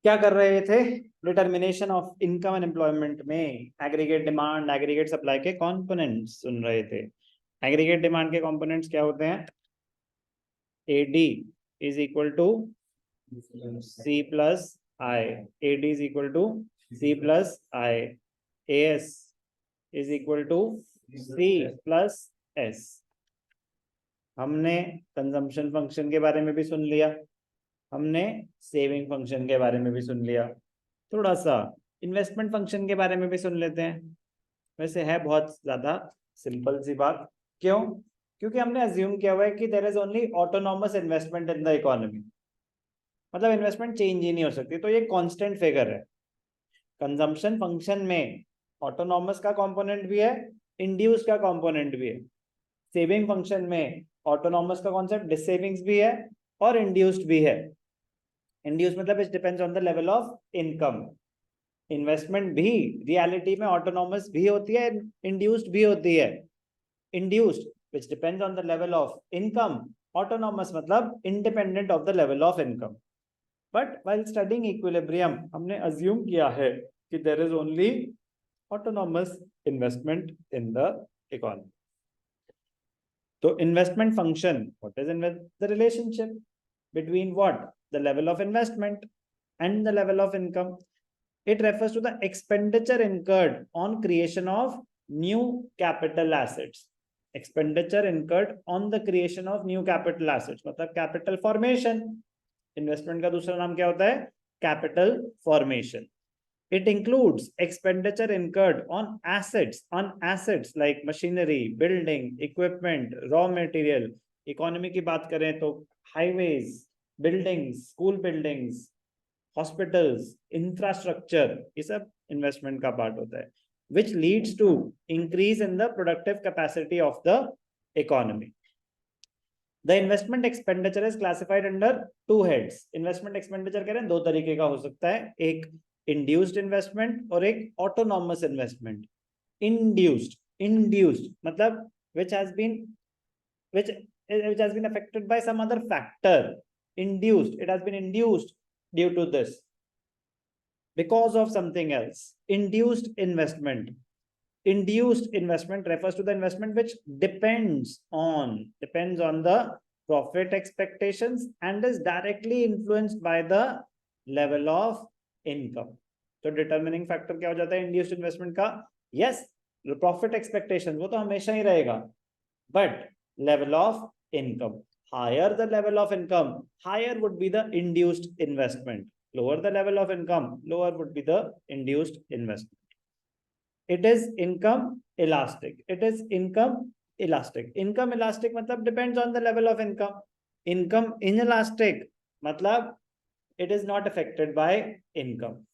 क्या कर रहे थे? Determination of income and employment में एग्रीगेट डिमांड, एग्रीगेट सप्लाई के कंपोनेंट्स सुन रहे थे। एग्रीगेट डिमांड के कंपोनेंट्स क्या होते हैं? AD is equal to C plus I, AD is equal to C plus I, AS is equal to C plus S. हमने कंजम्पशन फंक्शन के बारे में भी सुन लिया, हमने सेविंग फंक्शन के बारे में भी सुन लिया, थोड़ा सा इन्वेस्टमेंट फंक्शन के बारे में भी सुन लेते हैं। वैसे है बहुत ज्यादा सिंपल सी बात। क्यों? क्योंकि हमने अज्यूम किया हुआ है कि there is only autonomous investment in the economy, मतलब इन्वेस्टमेंट चेंज ही नहीं हो सकती, तो ये कांस्टेंट फिगर है। कंजम्पशन फंक्शन में ऑटोनॉमस का कंपोनेंट भी है, इंड्यूस का कंपोनेंट भी है। सेविंग फंक्शन में ऑटोनॉमस का कॉन्सेप्ट डिसेविंग्स भी है और इंड्यूस्ड भी है। इंड्यूस मतलब it depends on the level of income. Investment भी रियलिटी में ऑटोनॉमस भी होती है, इंड्यूस्ड भी होती है। Induced which depends on the level of income, autonomous मतलब independent of the level of income. But while studying equilibrium हमने assume किया है कि there is only autonomous investment in the economy. तो investment function, what is the relationship between what? The level of investment and the level of income. It refers to the expenditure incurred on creation of new capital assets. Expenditure incurred on the creation of new capital assets मतलब capital formation. Investment का दूसरा नाम क्या होता है? Capital formation. It includes expenditure incurred on assets like machinery, building, equipment, raw material. Economy की बात करें तो highways, buildings, school buildings, hospitals, infrastructure, ये सब इन्वेस्टमेंट का पार्ट होता है, which leads to increase in the productive capacity of the economy. The investment expenditure is classified under two heads. Investment expenditure कह रहे हैं दो तरीके का हो सकता है, एक induced investment और एक autonomous investment. Induced मतलब which has been affected by some other factor. Induced, it has been induced due to this, because of something else. Induced investment refers to the investment which depends on the profit expectations and is directly influenced by the level of income. तो determining factor क्या हो जाता है induced investment का? Yes, profit expectation वो तो हमेशा ही रहेगा, but level of income, higher the level of income, higher would be the induced investment. Lower the level of income, lower would be the induced investment. It is income elastic. Income elastic मतलब depends on the level of income. Income inelastic मतलब it is not affected by income.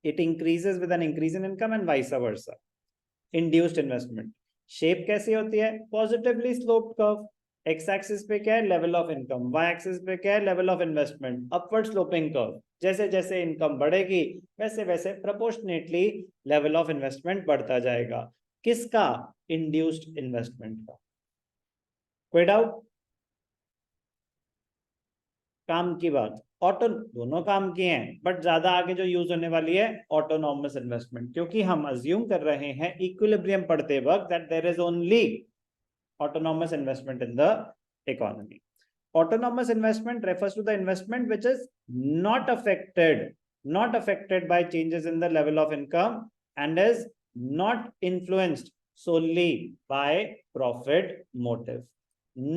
It increases with an increase in income and vice versa. Induced investment shape कैसी होती है? Positively sloped curve. X axis पे क्या है? Level of income. Y axis पे क्या है? Level of investment. Upward sloping curve. जैसे जैसे इनकम बढ़ेगी वैसे वैसे प्रोपोर्शनेटली लेवल ऑफ इन्वेस्टमेंट बढ़ता जाएगा. किसका? इंड्यूस्ड इन्वेस्टमेंट का. कोई डाउट? काम की बात. ऑटो दोनों काम की हैं, बट ज्यादा आगे जो यूज होने वाली है ऑटोनॉमस इन्वेस्टमेंट, क्योंकि हम अज्यूम कर रहे हैं इक्विलिब्रियम पढ़ते वक्त that there is only autonomous investment in the economy. Autonomous investment refers to the investment which is not affected by changes in the level of income and is not influenced solely by profit motive.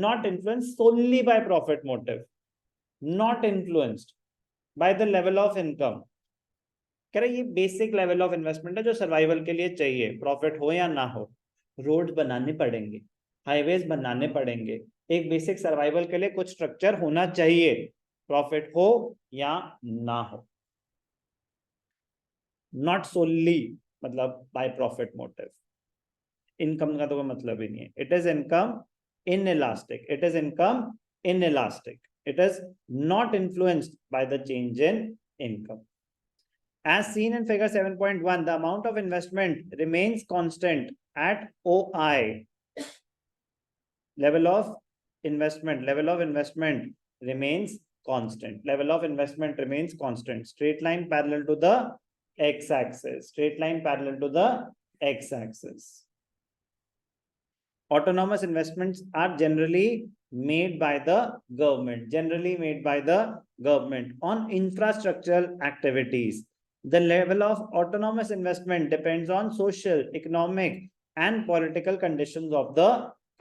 Not influenced solely by profit motive. Not influenced by the level of income. कह रहे ये basic level of investment है जो survival के लिए चाहिए, profit हो या ना हो. रोड बनाने पड़ेंगे, हाईवेज बनाने पड़ेंगे, एक बेसिक सर्वाइवल के लिए कुछ स्ट्रक्चर होना चाहिए, प्रॉफिट हो या ना हो. नॉट सोनली मतलब बाय प्रॉफिट मोटिव. इनकम का तो कोई मतलब ही नहीं है. It is income inelastic. It is not influenced by the change in income. As seen in figure 7.1, the amount of investment remains constant at OI. Level of investment remains constant. Level of investment remains constant. Straight line parallel to the x-axis. Straight line parallel to the x-axis. Autonomous investments are generally made by the government. Generally made by the government on infrastructural activities. The level of autonomous investment depends on social, economic, and political conditions of the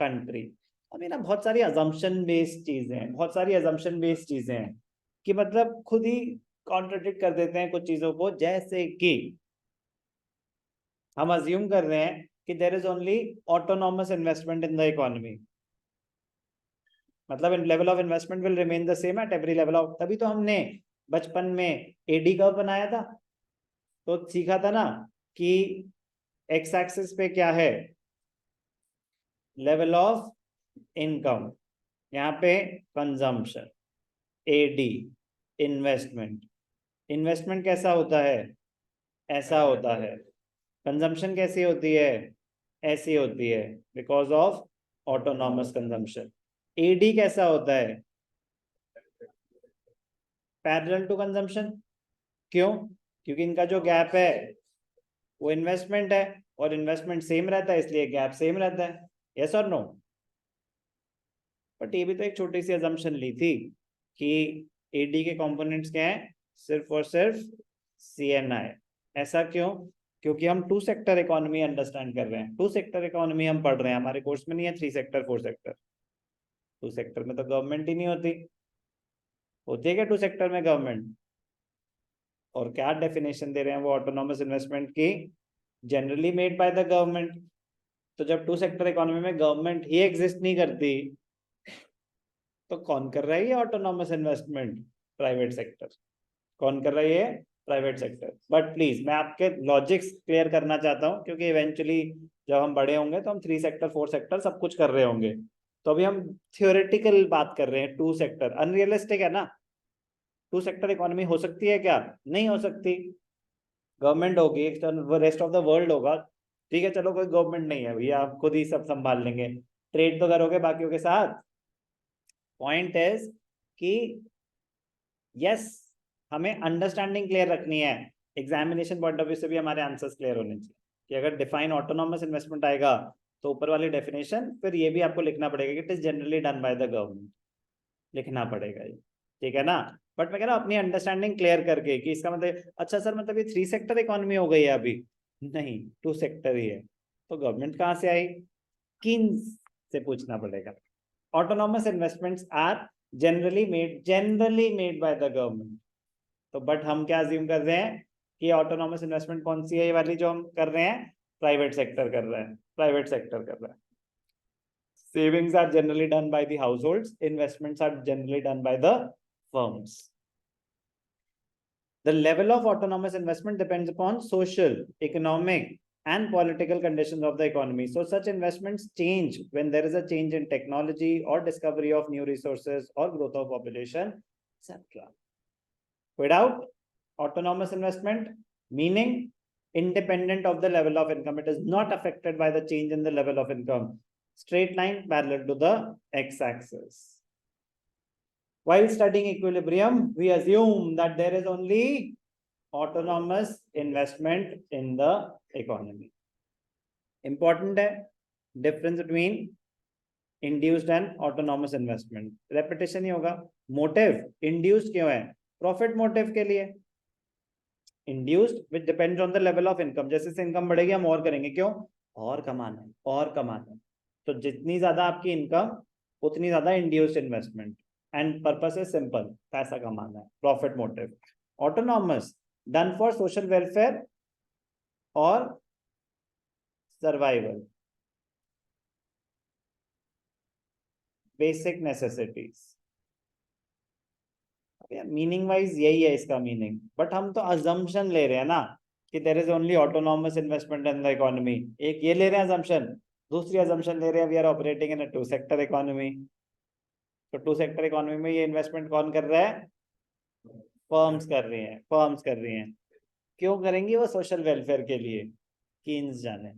country. अभी ना बहुत सारी assumption based चीजें हैं, बहुत सारी assumption based चीजें हैं कि मतलब खुद ही कॉन्ट्रडिक्ट कर देते हैं कुछ चीजों को, जैसे कि हम अज्यूम कर रहे हैं कि there is only autonomous investment in the economy, मतलब level of investment will remain the same at every level of. तभी तो हमने बचपन में एडी कर्व बनाया था, तो सीखा था ना कि एक्स एक्सिस पे क्या है, लेवल ऑफ इनकम, यहाँ पे कंजम्पशन, एडी इन्वेस्टमेंट। इन्वेस्टमेंट कैसा होता है, ऐसा होता है। कंजम्पशन कैसी होती है, ऐसी होती है, because of autonomous consumption. AD कैसा होता है, पैरेलल टू कंजम्पशन। क्यों, क्योंकि इनका जो गैप है वो इन्वेस्टमेंट है और इन्वेस्टमेंट सेम रहता है, इसलिए गैप सेम रहता है। यस और नो? बट ये भी तो एक छोटी सी अजम्पशन ली थी कि एडी के कंपोनेंट्स क्या हैं, सिर्फ और सिर्फ सीएनआई। ऐसा क्यों? क्योंकि हम टू सेक्टर इकोनॉमी अंडरस्टैंड कर रहे हैं। टू सेक्टर इकोनॉमी हम पढ़ रहे हैं, हमारे कोर्स में नहीं है three sector four sector. Two sector में तो गवर्नमेंट ही नहीं होती, होती है क्या टू सेक्टर में गवर्नमेंट? और क्या डेफिनेशन दे रहे हैं वो ऑटोनॉमस इन्वेस्टमेंट की, generally made by the government. तो जब टू सेक्टर इकोनॉमी में गवर्नमेंट ही एग्जिस्ट नहीं करती, तो कौन कर रहा है ये ऑटोनॉमस इन्वेस्टमेंट? Private sector. कौन कर रही है? Private sector. बट प्लीज मैं आपके लॉजिक्स क्लियर करना चाहता हूँ, क्योंकि इवेंचुअली जब हम बड़े होंगे तो हम थ्री सेक्टर फोर सेक्टर सब कुछ कर रहे होंगे। तो अभी हम थियोरेटिकल बात कर रहे हैं, टू सेक्टर अनरियलिस्टिक है ना। टू सेक्टर इकोनॉमी हो सकती है क्या? नहीं हो सकती। गवर्नमेंट होगी, रेस्ट ऑफ द वर्ल्ड होगा, ठीक है चलो कोई गवर्नमेंट नहीं है भैया, आप खुद ही सब संभाल लेंगे, ट्रेड तो करोगे बाकियों के साथ। पॉइंट इज कि यस, हमें अंडरस्टैंडिंग क्लियर रखनी है, एग्जामिनेशन पॉइंट ऑफ व्यू से भी हमारे आंसर्स क्लियर होने चाहिए कि अगर डिफाइन ऑटोनॉमस इन्वेस्टमेंट आएगा तो ऊपर वाली डेफिनेशन फिर ये भी आपको लिखना पड़ेगा कि it is generally done by the government, लिखना पड़ेगा ये, ठीक है ना। बट मैं कह रहा हूँ अपनी अंडरस्टैंडिंग क्लियर करके कि इसका मतलब अच्छा सर मतलब ये थ्री सेक्टर इकोनॉमी हो गई है अभी, नहीं टू सेक्टर ही है। तो गवर्नमेंट कहाँ से आई? किन से पूछना पड़ेगा। Autonomous investments are generally made by the government. तो बट हम क्या अज्यूम कर रहे हैं कि ऑटोनॉमस इन्वेस्टमेंट कौन सी है, ये वाली जो हम कर रहे हैं, प्राइवेट सेक्टर कर रहा है, प्राइवेट सेक्टर कर रहा है। Savings are generally done by the households, investments are generally done by the firms. The level of autonomous investment depends upon social, economic, and political conditions of the economy. So such investments change when there is a change in technology or discovery of new resources or growth of population, etc. Without autonomous investment, meaning independent of the level of income, it is not affected by the change in the level of income. Straight line parallel to the x-axis. While studying equilibrium, we assume that there is only autonomous investment in the economy. Important है difference between induced and autonomous investment. Repetition ही होगा। Motive induced क्यों है? Profit motive के लिए। Induced which depends on the level of income. जैसे से income बढ़ेगी हम और करेंगे, क्यों? और कमाना है, और कमाना है। तो जितनी ज्यादा आपकी इनकम उतनी ज्यादा induced investment, and purpose is simple, पैसा कमाना है, profit motive. Autonomous done for social welfare और survival, basic necessities. Meaning wise यही है इसका मीनिंग, बट हम तो अजम्पशन ले रहे हैं ना कि there is only autonomous investment in the economy. एक ये ले रहे हैं अजम्पशन, दूसरी अजम्पशन ले रहे हैं we are operating in a two sector economy. तो टू सेक्टर इकोनॉमी में ये इन्वेस्टमेंट कौन कर रहा है? फर्म्स कर रही हैं, फर्म्स कर रही हैं। क्यों करेंगी? वो सोशल वेलफेयर के लिए, कीन्स जाने।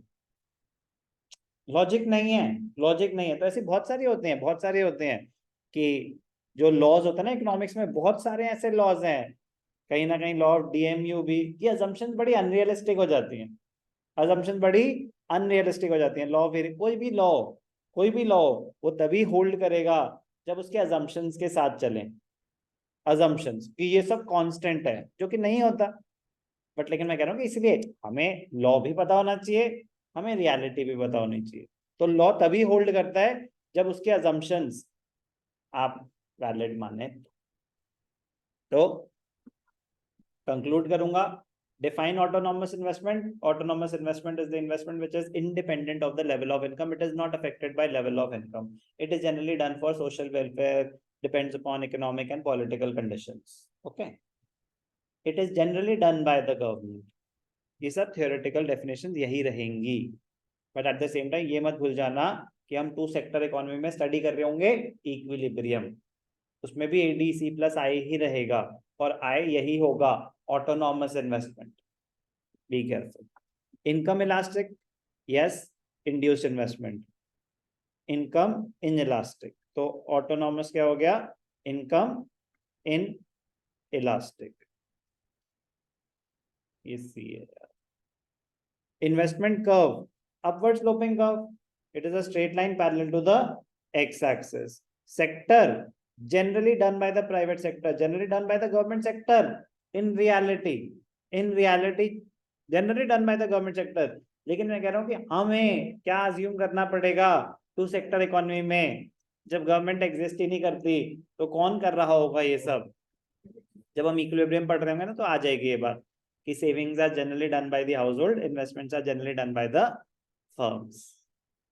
लॉजिक नहीं है, लॉजिक नहीं है। तो ऐसे बहुत सारे होते हैं, बहुत सारे होते हैं कि जो लॉज होता है ना इकोनॉमिक्स में, बहुत सारे ऐसे लॉज हैं, कहीं ना कहीं लॉ ऑफ डीएमयू भी, ये अजम्पशन बड़ी अनरियलिस्टिक हो जाती हैं, अजम्पशन बड़ी अनरियलिस्टिक हो जाती हैं। लॉ कोई भी लॉ वो तभी होल्ड करेगा जब उसके अजम्पशंस के साथ चलें, अजम्पशंस कि ये सब कांस्टेंट है, जो कि नहीं होता। बट लेकिन मैं कह रहा हूँ कि इसलिए हमें लॉ भी पता होना चाहिए, हमें रियलिटी भी पता होनी चाहिए। तो लॉ तभी होल्ड करता है जब उसके अजम्पशंस आप वैलिड माने। तो कंक्लूड करूंगा, define autonomous investment. Autonomous investment is the investment which is independent of the level of income. It is not affected by level of income. It is generally done for social welfare, depends upon economic and political conditions. Okay, it is generally done by the government. ये सब theoretical definitions यही रहेंगी, but at the same time ये मत भूल जाना कि हम टू सेक्टर इकोनॉमी में स्टडी कर रहे होंगे इक्विलिब्रियम, उसमें भी ADC प्लस आई ही रहेगा, और आई यही होगा autonomous investment. Be careful. Income elastic, yes, induced investment, income in elastic. तो ऑटोनॉमस क्या हो गया, income in elastic. Investment curve, upward sloping curve, it is a straight line parallel to the x-axis. Sector, generally done by the private sector, generally done by the government sector. In reality generally done by the government sector. लेकिन मैं कह रहा हूँ कि हमें क्या assume करना पड़ेगा टू सेक्टर इकोनॉमी में, जब गवर्नमेंट एग्जिस्ट ही नहीं करती तो कौन कर रहा होगा ये सब। जब हम इक्विलिब्रियम पढ़ रहे होंगे ना तो आ जाएगी ये बात कि savings are generally done by the household, investments are generally done by the firms,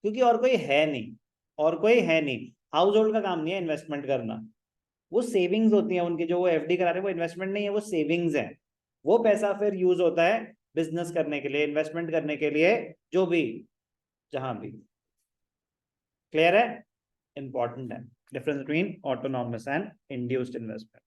क्योंकि और कोई है नहीं, और कोई है नहीं। हाउस होल्ड का काम नहीं है इन्वेस्टमेंट करना, वो सेविंग्स होती हैं उनकी, जो वो एफडी करा रहे हैं वो इन्वेस्टमेंट नहीं है, वो सेविंग्स है। वो पैसा फिर यूज होता है बिजनेस करने के लिए, इन्वेस्टमेंट करने के लिए, जो भी जहां भी। क्लियर है, इंपॉर्टेंट है difference between autonomous and induced investment.